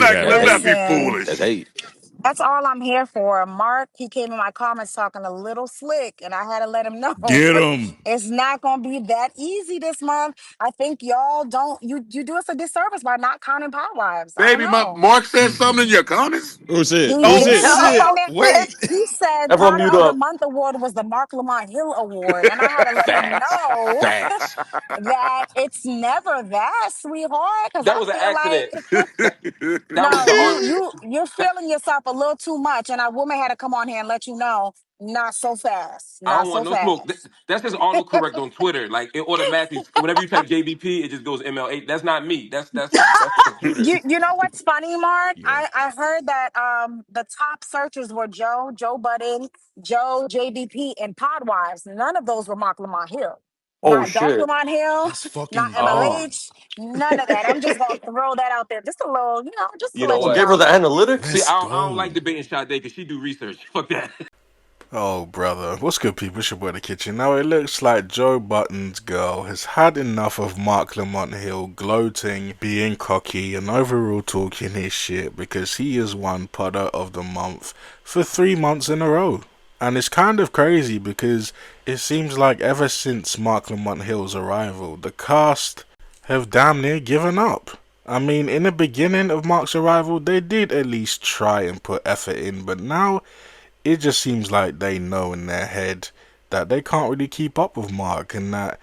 let's not be Listen, That's foolish. hate. that's all I'm here for. Mark, he came in my comments talking a little slick, and I had to let him know Get him. it's not going to be that easy this month. I think y'all don't, you do us a disservice by not counting pot wives. I don't Baby, know. Mark said something in your comments. Who said? He Who Oh, did said? say, shit. and Wait. he said Everyone Potter mute of the up. Month award was the Mark Lamont Hill Award, and I had to let him Facts. know Facts. that it's never that, sweetheart, because That I was an feel accident. like That was no, the you're feeling yourself a little too much, and a woman had to come on here and let you know, not so fast, I not don't so want no smoke. fast. That's just autocorrect on Twitter. Like it automatically, whenever you type JBP, it just goes ML8. That's not me. That's the computer. You know what's funny, Mark? Yeah. I heard that the top searchers were Joe Budden, Joe, JBP, and Podwives. None of those were Mark Lamont Hill. Oh Not Dark shit. Lamont Hill, That's not fucking Oh, MLH, none of that. I'm just gonna throw that out there. Just a little, just to you know let oh, you what? give guys her the know. See, analytics. I don't like Go. debating Sade because she do research. Fuck that. Oh, brother. What's good, people? It's your boy, The Kitchen. Now, it looks like Joe Button's girl has had enough of Mark Lamont Hill gloating, being cocky, and overall talking his shit because he is won Podder of the Month for 3 months in a row. And it's kind of crazy because it seems like ever since Mark Lamont Hill's arrival, the cast have damn near given up. I mean, in the beginning of Mark's arrival, they did at least try and put effort in, but now it just seems like they know in their head that they can't really keep up with Mark, and that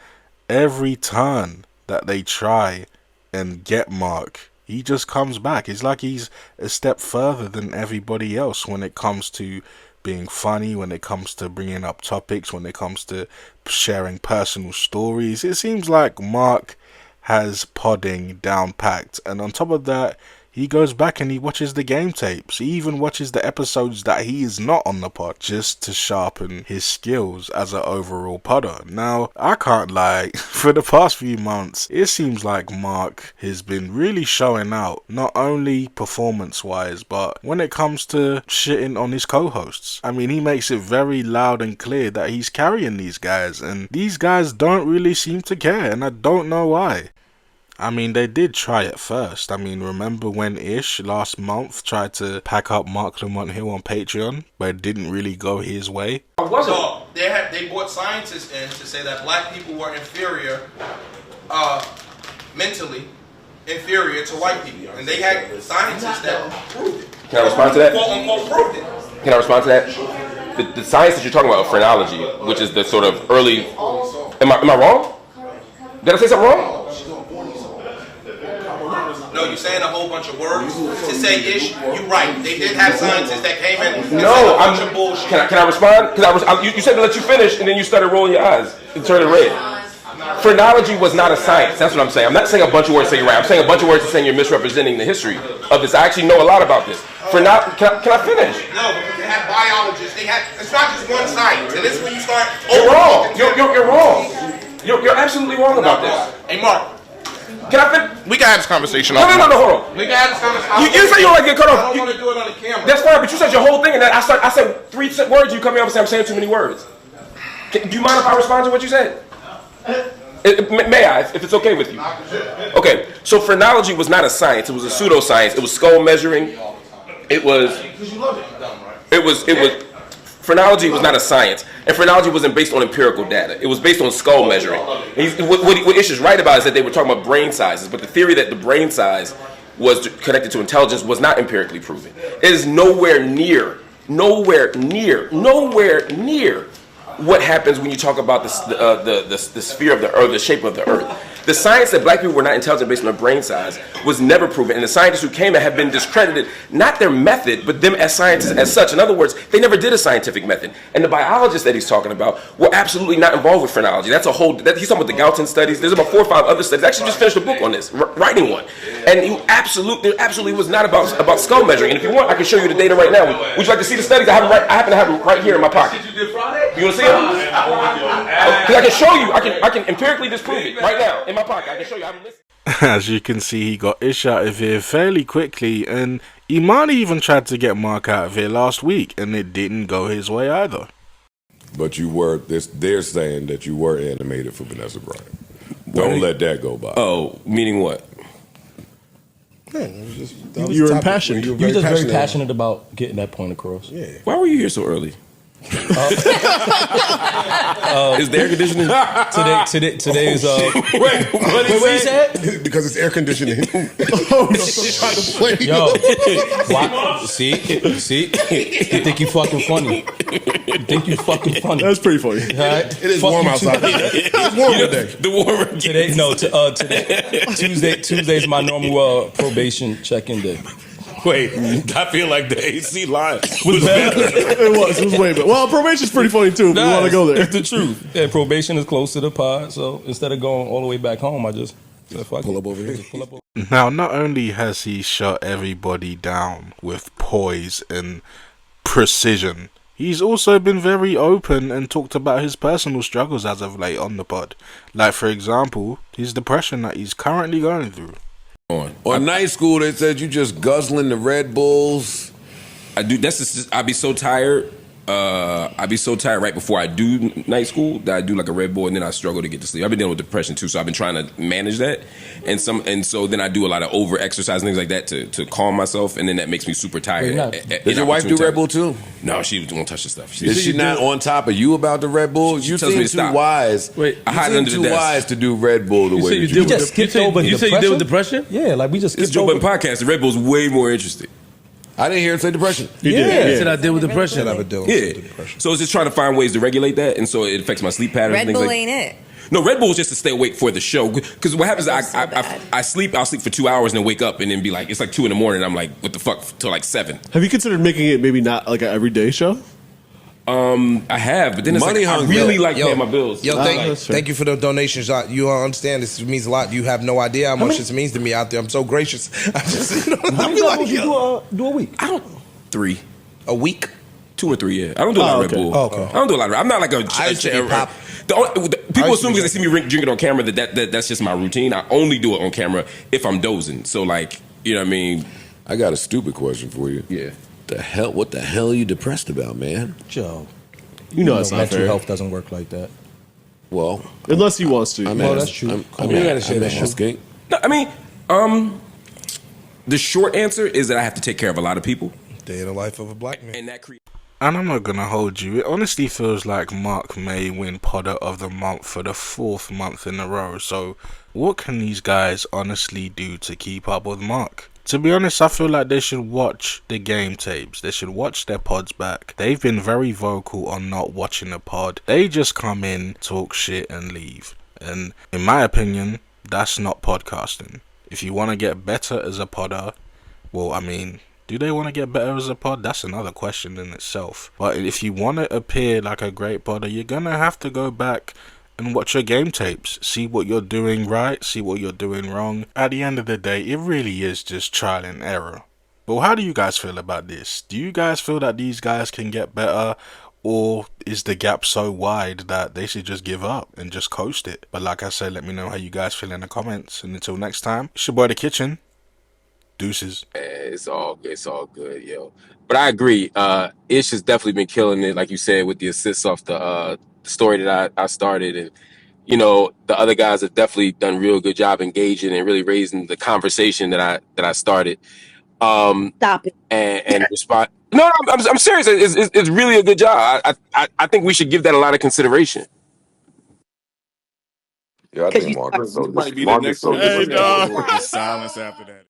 every turn that they try and get Mark, he just comes back. It's like he's a step further than everybody else when it comes to being funny, when it comes to bringing up topics, when it comes to sharing personal stories. It seems like Mark has podding down packed, and on top of that, he goes back and he watches the game tapes. He even watches the episodes that he is not on the pod just to sharpen his skills as an overall podder. Now, I can't lie, for the past few months, it seems like Mark has been really showing out, not only performance-wise, but when it comes to shitting on his co-hosts. I mean, he makes it very loud and clear that he's carrying these guys, and these guys don't really seem to care, and I don't know why. I mean, they did try at first. I mean, remember when Ish last month tried to pack up Mark Lamont Hill on Patreon, but it didn't really go his way? So they brought scientists in to say that black people were inferior, mentally inferior to white people, and they had scientists that proved it. Can I respond to that? Quote unquote proved it. Can I respond to that? The science that you're talking about, phrenology, which is the sort of early. Am I wrong? Did I say something wrong? No, you're saying a whole bunch of words to say ish. You're right. They did have scientists that came in and said a bunch of bullshit. Can I respond? Because you said to let you finish, and then you started rolling your eyes and turning red. Phrenology was not a science. That's what I'm saying. I'm not saying a bunch of words to say you're right. I'm saying a bunch of words to saying you're misrepresenting the history of this. I actually know a lot about this. Can I finish? No, because they had biologists. It's not just one science. And this is when you start. You're wrong. You're wrong. You're absolutely wrong about this. Hey, Mark. Can I finish? We can have this conversation. No, hold on. We can have this conversation. You say you don't like to get cut off. I don't want to do it on the camera. That's fine, but you said your whole thing, and then I said 3 words. You come in and say I'm saying too many words. Do you mind if I respond to what you said? May I, if it's okay with you? Okay, so phrenology was not a science. It was a pseudoscience. It was skull measuring. It was. Phrenology was not a science, and phrenology wasn't based on empirical data. It was based on skull measuring. What Ish is right about is that they were talking about brain sizes, but the theory that the brain size was connected to intelligence was not empirically proven. It is nowhere near what happens when you talk about the sphere of the earth, the shape of the earth. The science that black people were not intelligent based on their brain size was never proven, and the scientists who came in have been discredited, not their method, but them as scientists as such. In other words, they never did a scientific method. And the biologists that he's talking about were absolutely not involved with phrenology. That's he's talking about the Galton studies. There's about 4 or 5 other studies. I actually just finished a book on this, writing one. And there absolutely was not about skull measuring. And if you want, I can show you the data right now. Would you like to see the studies? I happen to have them right here in my pocket. You want to see them? Because I can show you. I can empirically disprove it right now in my pocket. I can show you. I haven't listened. As you can see, he got Ish out of here fairly quickly, and Imani even tried to get Mark out of here last week, and it didn't go his way either. But they're saying that you were animated for Vanessa Bryant. Don't let that go by. Oh, meaning what? You were impassioned. You were just very passionate about getting that point across. Yeah. Why were you here so early? Is the air conditioning? Today's Wait, what you said? Because it's air conditioning. Yo, see, you think you fucking funny? You think you fucking funny? That's pretty funny. Right? It is warm outside. It's warm today. The warmer today. Tuesday's my normal probation check-in day. Wait, I feel like the AC line was better. It was way better. Well, probation's pretty funny too. If you want to go there, it's the truth. Yeah, probation is close to the pod, so instead of going all the way back home, I just pull up over here. Now, not only has he shut everybody down with poise and precision, he's also been very open and talked about his personal struggles as of late on the pod. Like, for example, his depression that he's currently going through. On night school, they said you just guzzling the Red Bulls. I do. I'd be so tired. I'd be so tired right before I do night school that I do like a Red Bull, and then I struggle to get to sleep. I've been dealing with depression too, so I've been trying to manage that, and so then I do a lot of over exercise and things like that to calm myself, and then that makes me super tired. Does your wife do Red Bull too? No, she won't touch the stuff. Is she not on top of you about the Red Bull? You seem too wise. Wait, you seem too wise to do Red Bull the way that you just skipped over. You said you deal with depression? Yeah, like we just skipped this Joe Budden podcast. The Red Bull's way more interesting. I didn't hear it say depression. You did. You said I deal with depression. Yeah. So it's just trying to find ways to regulate that, and so it affects my sleep patterns. Red Bull ain't it. No, Red Bull is just to stay awake for the show. Because what happens is I sleep. I'll sleep for 2 hours and then wake up and then be like, it's like 2 a.m. and I'm like, what the fuck, till like 7. Have you considered making it maybe not like an everyday show? I have, but then it's Money like, I hungry. really like paying my bills. Yo, thank you for the donations. You understand this means a lot. You have no idea how much this means to me out there. I'm so gracious. I just, How many levels you do a week? I don't 3 a week. 2 or 3, yeah. I don't do a lot of Red Bull. Okay. I don't do a lot of. I'm not like a. I used to be pop. People assume because they see me drink it on camera that's just my routine. I only do it on camera if I'm dozing. So like, you know what I mean. I got a stupid question for you. Yeah. What the hell are you depressed about, man? Joe, you know it's not mental fair. health doesn't work like that. Well, unless he wants to. That's true. I'm asking. No, I mean, the short answer is that I have to take care of a lot of people. Day in the life of a black man. And that creates. And I'm not gonna hold you. It honestly feels like Marc may win Podder of the Month for the 4th month in a row. So, what can these guys honestly do to keep up with Marc? To be honest, I feel like they should watch the game tapes. They should watch their pods back. They've been very vocal on not watching the pod. They just come in, talk shit, and leave. And in my opinion, that's not podcasting. If you want to get better as a podder, well, I mean, do they want to get better as a pod? That's another question in itself. But if you want to appear like a great podder, you're going to have to go back and watch your game tapes. See what you're doing right, see what you're doing wrong. At the end of the day, it really is just trial and error. But how do you guys feel about this? Do you guys feel that these guys can get better? Or is the gap so wide that they should just give up and just coast it? But like I said, let me know how you guys feel in the comments. And until next time, it's your boy The Kitchen. Deuces. It's all good, yo. But I agree. Ish has definitely been killing it, like you said, with the assists off the story that I started, and you know the other guys have definitely done a real good job engaging and really raising the conversation that I started. Stop it. And respond. No, I'm serious. It's really a good job. I think we should give that a lot of consideration. Yeah, I think Marc is so Might be the Marc is next so one. disrespectful. Silence after that.